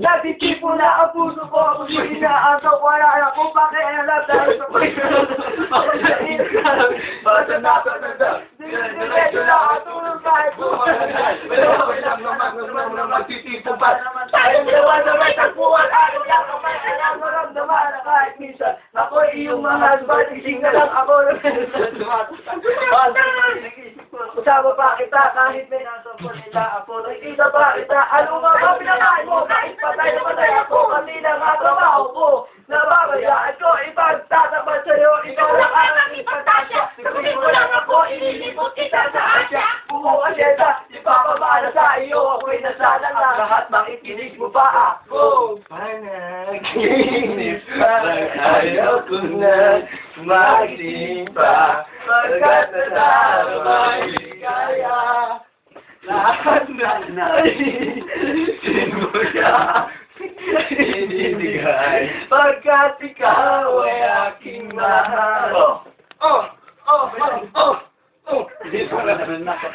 Natitipo na ang puso ko, ako inaasok, wala na kung pakialam dahil sa basta natatanda, diretso na katulong kahit bumagal. Pero okay lang naman magtitipo pa naman tayong gawa na may tagpuan. Ano lang kamay, alam mo lang naman na kahit minsan ako'y iyong mahal, ba't ising na lang ako na Usama pa kita kahit may nasa nila ako. Nakikita pa kita, ano nga ba pinakain mo? Kahit patay na patay ako, kasi nangatrabaho ko. Nababayaan ko, ipagtatapat sa'yo, ikaw lang ang ipagtasya. Sabihin mo lang ako, ililipot kita sa asya. Bumuha siyenta, ipapamana sa iyo, ako'y nasalang na. Lahat makikinig mo pa ako. Panaginip pa, ayaw ko na magsimpa. Pagkat natalo may ligaya. Lahat na naisin mo siya. Ininigay. Pagkat ikaw ay aking mahal. Oh! Dito na naman ako.